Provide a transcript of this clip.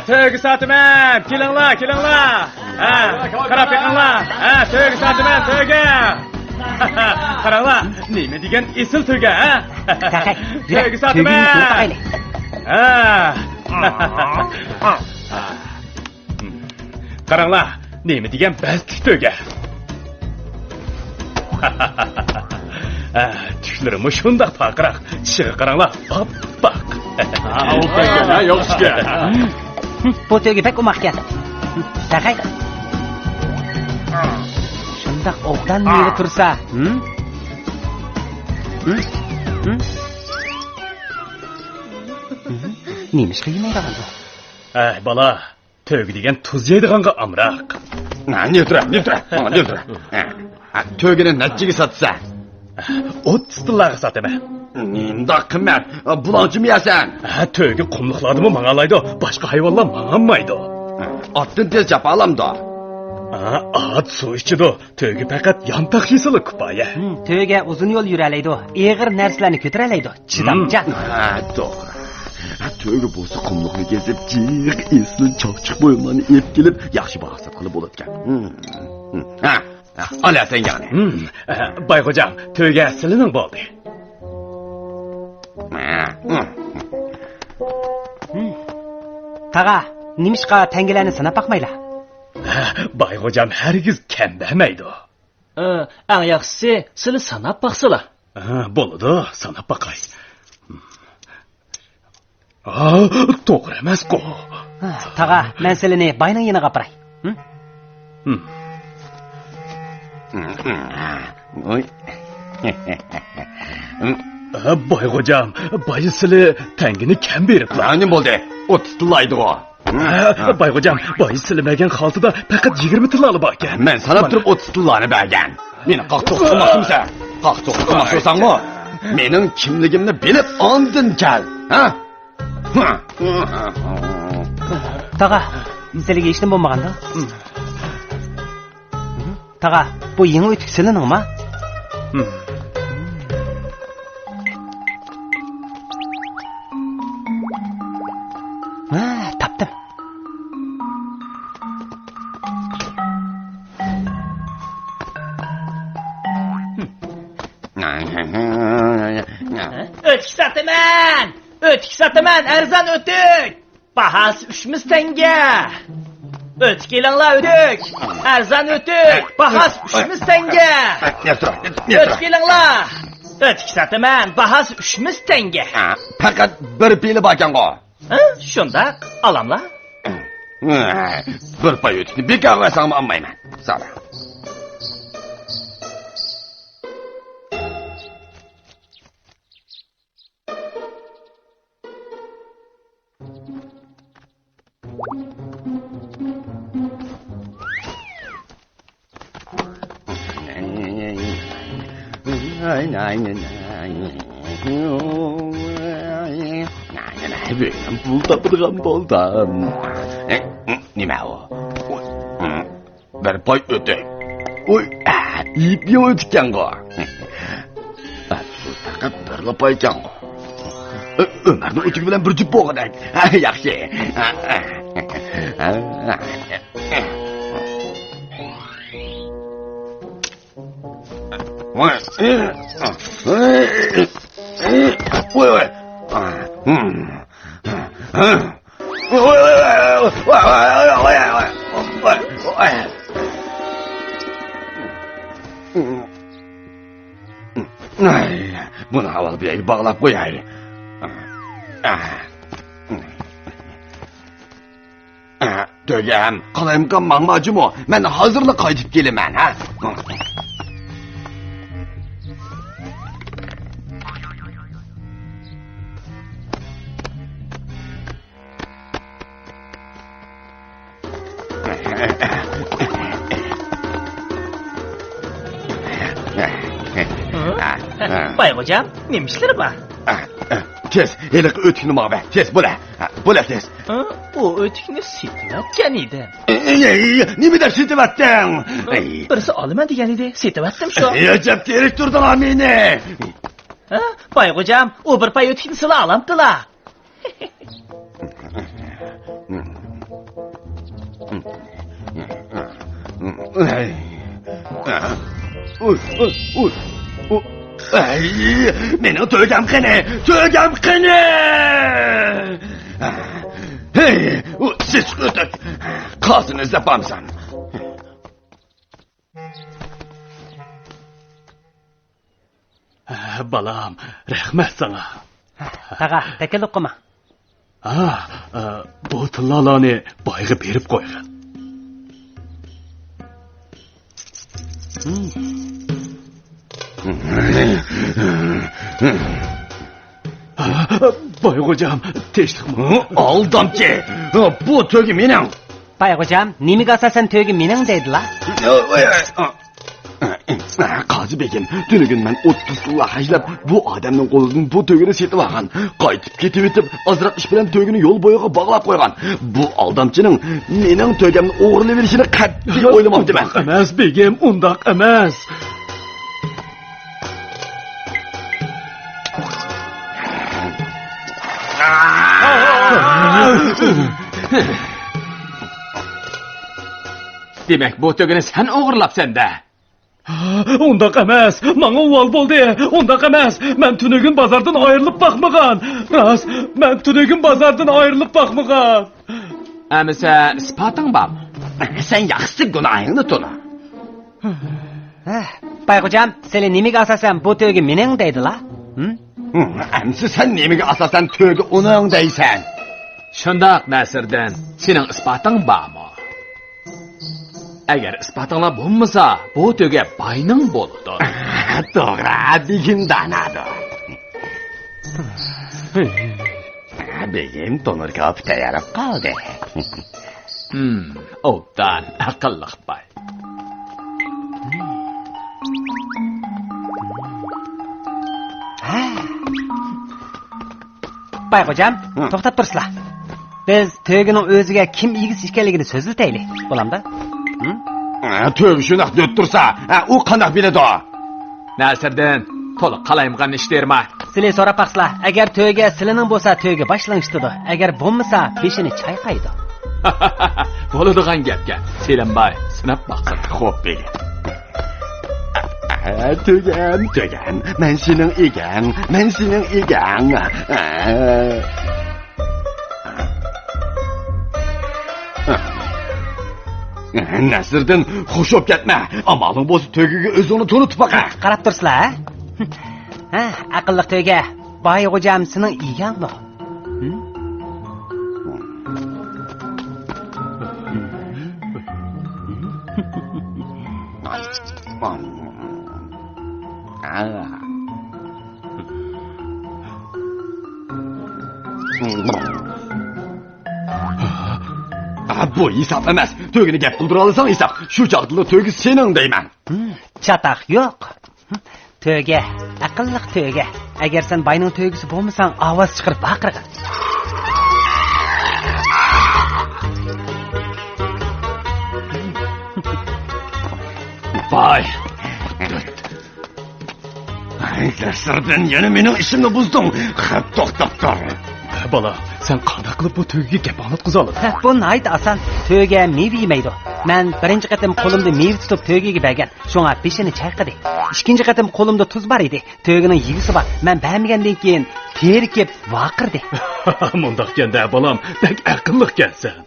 To'yga sotaman, kelinglar. Qarab beqinglar. To'yga sotaman, to'yga. Qaranglar, nima degan esil to'yga, To'yga sotaman. Qaranglar, nima degan bastlik to'yga. Tushlarim shundoq faqiraq. Tishiga qaranglar, baq. Yaxshi. Bu to'yga pek umoqkan. Taqay. Shundoq obdan neri tursa, Neymiş qiymaydi qoldi? Bola, to'yga degan tuz yeydiganga amroq. Ne tura. To'ygini nechiga sotsa? 30 tillarga sotaman. Nimda qimmat? Bulanchi miyasan? To'yga qumliqlardimi mangalaydi, boshqa hayvonlar manganmaydi. Otdan tez chapalamda. At suv ichidi. To'yga faqat yantoq yesili kifoya. To'yga uzun yo'l yuralaydi, eg'ir narsalarni ko'taralaydi. Chidamchan. To'g'ri. To'yga bo'lsa qumliqni kesib, jiq esli choqchiq bo'yinlarni ep kelib, yaxshi bahsat qilib bo'latgan. Olasan yani. Bayxo'jam, to'yga silining bo'ldi. Taga, nimishqa tangilarni sanab baqmaylar? Bayxo'jam hargiz kambamaydi. Eng yaxshisi sizlar sanab baqsalar. Bo'ladi, sanab baqay. To'g'ri emas-ku. Taga, men sizlarni bayning yana qapiray. Oy. Bayxo'jam, bayisili tangini kam beriblar. Nima bo'ldi? 30 tillaydi o. Bayxo'jam, bayisilimagin holtida faqat 20 tillali bor ekan. Men sanab turib 30 tillani bergan. Meni qaqtoq qilmoqchimsan? Qaqtoq qilmoqchisanmi? Mening kimligimni bilib ondin kel, ha? Taga, sizlarga hech nima bo'lmaganda? Taga, bu yangi o'tib siliningmi? Tapdim. Ötük sataman, arzon ötük. Bahası 3 tenge. Ötük kelinglar, ötük. Arzon ötük. Bahası 3 tenge. Ötük kelinglar. Ötük sataman, bahası 3 tenge. Faqat bir peli borgan-ku. Shunda olamlar. Bir pay o'tni bekor qilsam olmayman. Sara. Ben pul topadigan bo'ldim. Nima u? Bir pay o'tay. Oy, ip o'tgan-ku. Faqat bir pay ekan-ku. Umarni o'tigi bilan bir jup bo'g'dak. Yaxshi. Voy. Buni avval bir bağlab qo'yay. To'gam, qalayimkan mangmajimi? Men hozirla qaytib kelaman, ha? Bayxo'jam, nima ishlari bor? tez, eliq o'tkini ma'ba. Tez, bo'la. Bo'la tez. u o'tikni setayotgan edi. Nimada setyapsan? Birisi olaman degan edi, setayotdim shu. Ajab kerak turdilar meni. Boyxo'jam, u bir pay o'tikni sila olamdilar. Mening to'gam qani? To'gam qani? Hey, siz o'tib. Qozini izlabamsan. Balam, rahmat sana. Tag'a, takalluf qilma. Bu tillalarni boyga berib qo'ygan. Boyxo'jam, tinchlikmi? Aldamchi. Bu to'gi mening. Boyxo'jam, nimaga asosan to'yga mening deydilar? Qozi begim, tunugun men 30 yil hajlab bu odamning qo'lidan bu to'gini setib olgan. Qaytib ketib etib, ozroq ish bilan to'gini yo'l bo'yiga bog'lab qo'ygan. Bu aldamchining mening to'gamni o'g'irlab berishini qat'iy o'ylamoqdaman. Emas begim, undaq emas. Demak, bu to'gini sen o'g'irlabsan-da. Undaq emas. Menga uvol bo'ldi. Undaq emas. Men tunugun bozordan ayrilib baxmagan. Rost, men tunugun bozordan ayrilib baxmagan. Amisa isboting bormi? Sen yaxshi gunohingni to'la. Boyxo'jam, sizlar nimaga asosan bu to'yga mening deydilar? Amsi sen nimaga asosan to'gi uning deysan? Shundoq Nasirdan, sening isboting bormi? Agar isbotinglar bo'lmasa, bu to'ga boyning bo'ladi. To'g'ri, begim danadi. Begim to'nirga olib tayyorlab qoldi. Obdan aqlli boy. Boyxo'jam, to'xtab tursizlar. Biz to'ygining o'ziga kim egisi ekanligini so'zlataylik. Bo'lamda? To'g shunaq deb tursa, u qanaq biladi? Nasirdan, to'liq qalayimgan ish derma. Sizlar so'rab baqsizlar. Agar to'yga silining bo'lsa, to'yga boshlanishdi. Agar bo'lmasa, peshini chayqaydi. Bo'ladigan gapga. Selimboy, sinab baqsin. Xo'p, begim. Tugam, men sening egang. Nasirdan xushop ketma. Amaling bo'lsa to'giga o'zingni to'nitib baqa. Qarab tursizlar, aqlli to'yga Boyxo'jam sening egangmi? Bu hisob emas. To'gini gap qildira olasan hisob. Shu chaqdili to'gi sening deyman. Chataq yo'q. To'yga, aqlli to'yga. Agar sen bayning to'ygisi bo'lmasang, ovoz chiqarib baqirgin. Boy. Nasirdan yana mening ishimni buzding. Xat to'xtab tur. Bala, sen qanday qilib bu to'yga gap anlatqiza olading? Bu nayt asan. To'yga meva yemaydi. Men birinchi qatim qo'limda meva tutib to'yga bergan. Shunga peshini chayqadi. Ikkinchi qatim qo'limda tuz bor edi. To'ygining yigisi bor. Men bermagandan keyin terkib vaqirdi. Mundaq ganda balam, bak aqlli ekansan.